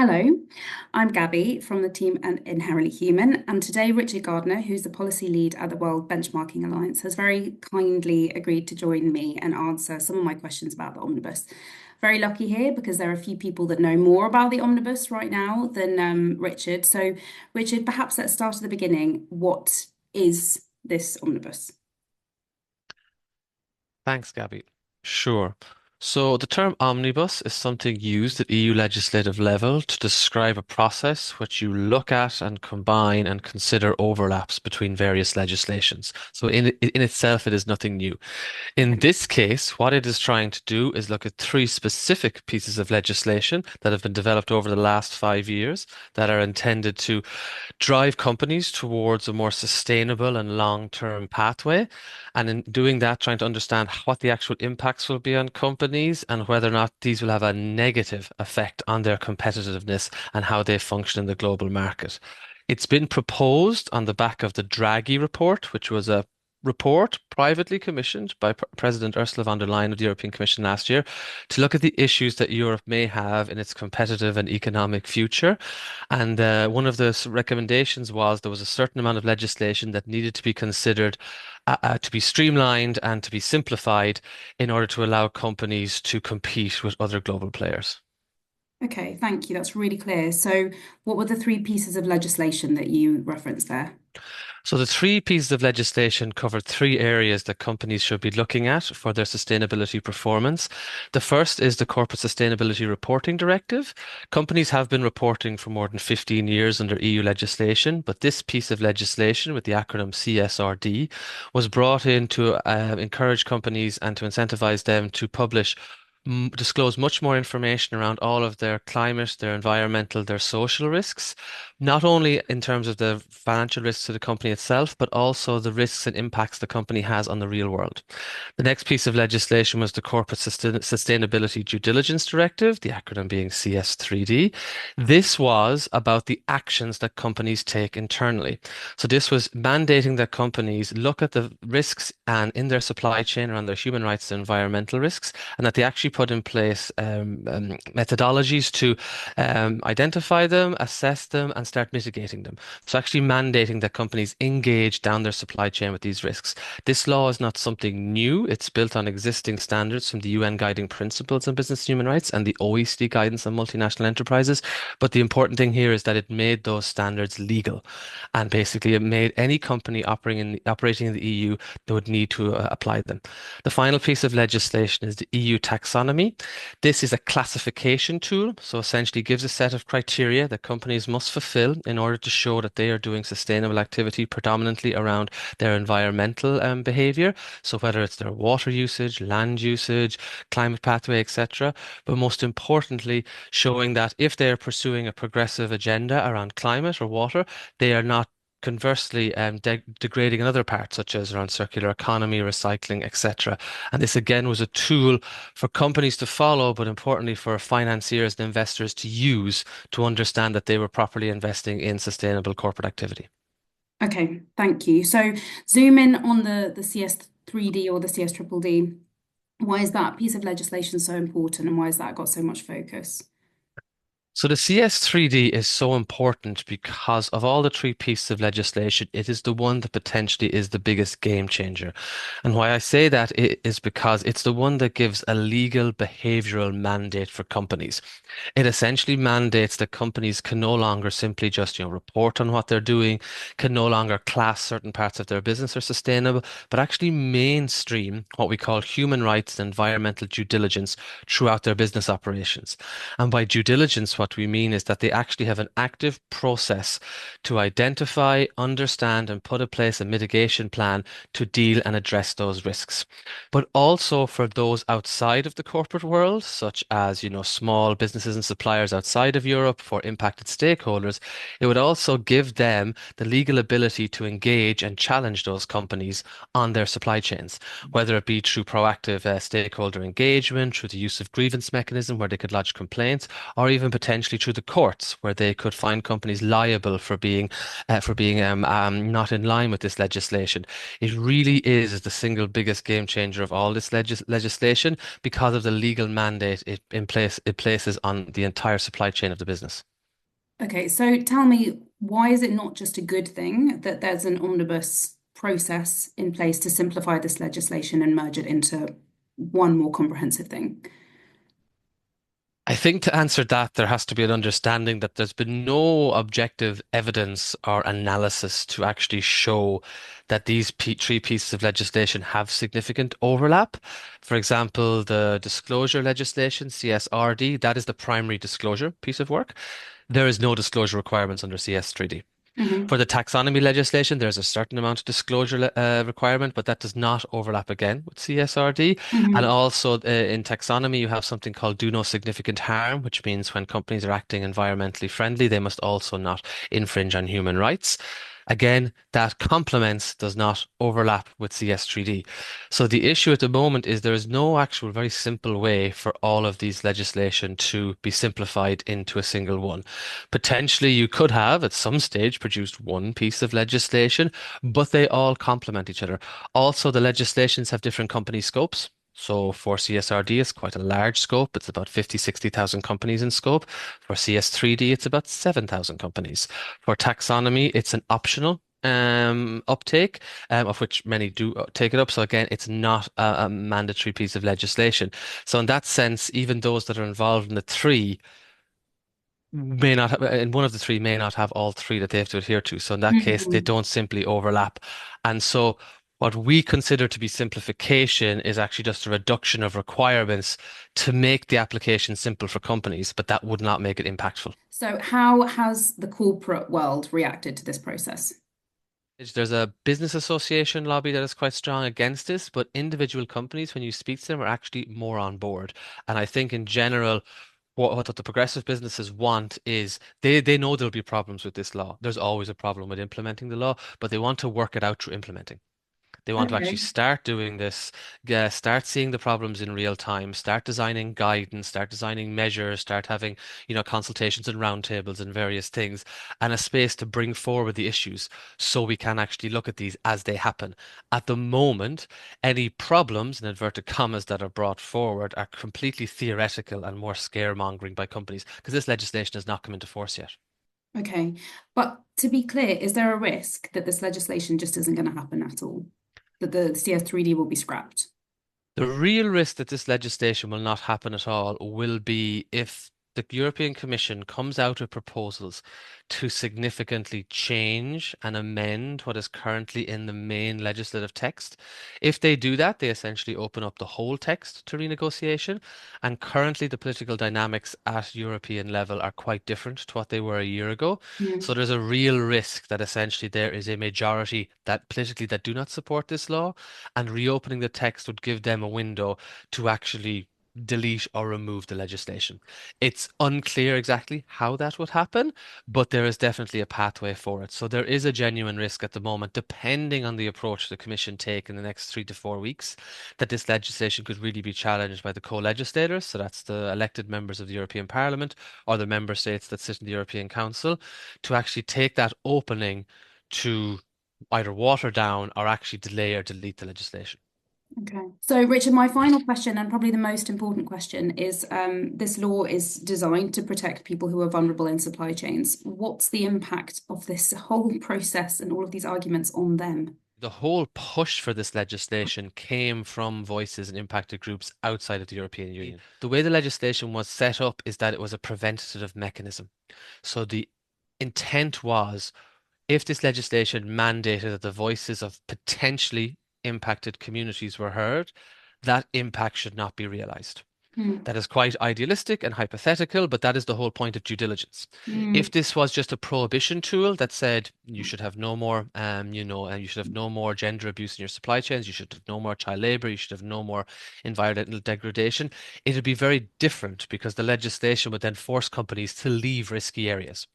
Hello, I'm Gabby from the team at Inherently Human, and today Richard Gardiner, who's the policy lead at the World Benchmarking Alliance, has very kindly agreed to join me and answer some of my questions about the omnibus. Very lucky here because there are a few people that know more about the omnibus right now than Richard. So, Richard, perhaps let's start at the beginning. What is this omnibus? Thanks, Gabby. Sure. So the term omnibus is something used at EU legislative level to describe a process which you look at and combine and consider overlaps between various legislations. So in itself, it is nothing new. In this case, what it is trying to do is look at three specific pieces of legislation that have been developed over the last 5 years that are intended to drive companies towards a more sustainable and long-term pathway. And in doing that, trying to understand what the actual impacts will be on companies and whether or not these will have a negative effect on their competitiveness and how they function in the global market. It's been proposed on the back of the Draghi report, which was a report privately commissioned by President Ursula von der Leyen of the European Commission last year to look at the issues that Europe may have in its competitive and economic future. And one of the recommendations was there was a certain amount of legislation that needed to be considered to be streamlined and to be simplified in order to allow companies to compete with other global players. Okay, thank you. That's really clear. So, what were the three pieces of legislation that you referenced there? So the three pieces of legislation covered three areas that companies should be looking at for their sustainability performance. The first is the Corporate Sustainability Reporting Directive. Companies have been reporting for more than 15 years under EU legislation, but this piece of legislation with the acronym CSRD was brought in to encourage companies and to incentivize them to disclose much more information around all of their climate, their environmental, their social risks, not only in terms of the financial risks to the company itself, but also the risks and impacts the company has on the real world. The next piece of legislation was the Corporate Sustainability Due Diligence Directive, the acronym being CS3D. This was about the actions that companies take internally. So this was mandating that companies look at the risks and in their supply chain around their human rights and environmental risks, and that they actually put in place methodologies to identify them, assess them, and start mitigating them. So actually mandating that companies engage down their supply chain with these risks. This law is not something new. It's built on existing standards from the UN Guiding Principles on Business and Human Rights and the OECD guidance on multinational enterprises. But the important thing here is that it made those standards legal. And basically it made any company operating in the EU that would need to apply them. The final piece of legislation is the EU taxonomy. This is a classification tool, so essentially gives a set of criteria that companies must fulfill in order to show that they are doing sustainable activity predominantly around their environmental behavior. So whether it's their water usage, land usage, climate pathway, etc. But most importantly, showing that if they are pursuing a progressive agenda around climate or water, they are not conversely degrading another part, such as around circular economy, recycling, etc. And this again was a tool for companies to follow, but importantly for financiers and investors to use to understand that they were properly investing in sustainable corporate activity. Okay, thank you. So, zoom in on the CS3D or the CS triple D. Why is that piece of legislation so important and why has that got so much focus? So the CS3D is so important because of all the three pieces of legislation, it is the one that potentially is the biggest game changer. And why I say that is because it's the one that gives a legal behavioral mandate for companies. It essentially mandates that companies can no longer simply just, report on what they're doing, can no longer class certain parts of their business as sustainable, but actually mainstream what we call human rights and environmental due diligence throughout their business operations. And by due diligence, what we mean is that they actually have an active process to identify, understand, and put in place a mitigation plan to deal and address those risks. But also for those outside of the corporate world, such as, small businesses and suppliers outside of Europe, for impacted stakeholders, it would also give them the legal ability to engage and challenge those companies on their supply chains, whether it be through proactive stakeholder engagement, through the use of grievance mechanism where they could lodge complaints, or even potentially potentially through the courts, where they could find companies liable for being not in line with this legislation. It really is the single biggest game changer of all this legislation because of the legal mandate it places on the entire supply chain of the business. Okay, so tell me, why is it not just a good thing that there's an omnibus process in place to simplify this legislation and merge it into one more comprehensive thing? I think to answer that, there has to be an understanding that there's been no objective evidence or analysis to actually show that these three pieces of legislation have significant overlap. For example, the disclosure legislation, CSRD, that is the primary disclosure piece of work. There is no disclosure requirements under CS3D. Hmm. For the taxonomy legislation, there's a certain amount of disclosure requirement, but that does not overlap again with CSRD. And Hmm. also in taxonomy, you have something called do no significant harm, which means when companies are acting environmentally friendly, they must also not infringe on human rights. Again, that complements does not overlap with CS3D. So the issue at the moment is there is no actual very simple way for all of these legislation to be simplified into a single one. Potentially, you could have at some stage produced one piece of legislation, but they all complement each other. Also, the legislations have different company scopes. So for CSRD, it's quite a large scope. It's about 50, 60,000 companies in scope. For CS3D, it's about 7,000 companies. For taxonomy, it's an optional uptake, of which many do take it up. So again, it's not a mandatory piece of legislation. So in that sense, even those that are involved in the three may not have, and one of the three may not have all three that they have to adhere to. So in that case, they Hmm. don't simply overlap. And so what we consider to be simplification is actually just a reduction of requirements to make the application simple for companies, but that would not make it impactful. So how has the corporate world reacted to this process? There's a business association lobby that is quite strong against this, but individual companies, when you speak to them, are actually more on board. And I think in general, what the progressive businesses want is they know there'll be problems with this law. There's always a problem with implementing the law, but they want to work it out through implementing. They want to actually Okay. start doing this, start seeing the problems in real time, start designing guidance, start designing measures, start having, consultations and roundtables and various things, and a space to bring forward the issues so we can actually look at these as they happen. At the moment, any problems, in inverted commas, that are brought forward are completely theoretical and more scaremongering by companies because this legislation has not come into force yet. Okay. But to be clear, is there a risk that this legislation just isn't going to happen at all? That the CS3D will be scrapped? The real risk that this legislation will not happen at all will be if the European Commission comes out with proposals to significantly change and amend what is currently in the main legislative text. If they do that, they essentially open up the whole text to renegotiation. And currently, the political dynamics at European level are quite different to what they were a year ago. So Mm. there's a real risk that essentially there is a majority that politically that do not support this law, and reopening the text would give them a window to actually delete or remove the legislation. It's unclear exactly how that would happen, but there is definitely a pathway for it. So there is a genuine risk at the moment, depending on the approach the Commission take in the next 3 to 4 weeks, that this legislation could really be challenged by the co-legislators. So that's the elected members of the European Parliament or the member states that sit in the European Council, to actually take that opening to either water down or actually delay or delete the legislation. Okay. So, Richard, my final question, and probably the most important question, is this law is designed to protect people who are vulnerable in supply chains. What's the impact of this whole process and all of these arguments on them? The whole push for this legislation came from voices and impacted groups outside of the European Union. The way the legislation was set up is that it was a preventative mechanism. So the intent was, if this legislation mandated that the voices of potentially impacted communities were heard, that impact should not be realized. Mm. That is quite idealistic and hypothetical, but that is the whole point of due diligence. If Mm. this was just a prohibition tool that said you should have no more, and you should have no more gender abuse in your supply chains, you should have no more child labor, you should have no more environmental degradation, it would be very different because the legislation would then force companies to leave risky areas.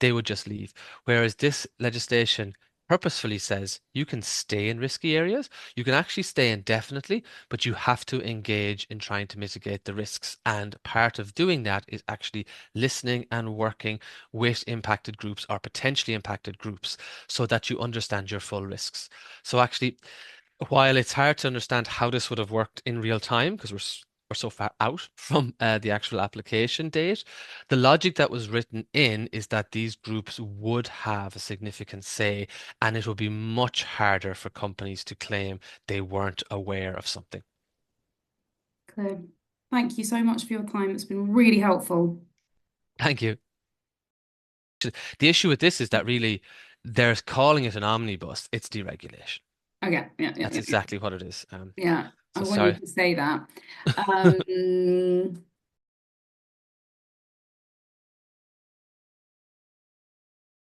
They would just leave. Whereas this legislation purposefully says you can stay in risky areas. You can actually stay indefinitely, but you have to engage in trying to mitigate the risks. And part of doing that is actually listening and working with impacted groups or potentially impacted groups so that you understand your full risks. So actually, while it's hard to understand how this would have worked in real time because we're so far out from the actual application date, the logic that was written in is that these groups would have a significant say, and it would be much harder for companies to claim they weren't aware of something. Clear. Thank you so much for your time. It's been really helpful. Thank you. The issue with this is that really they're calling it an omnibus. It's deregulation. Okay, That's exactly what it is. yeah. I So want you sorry. to say that. Um,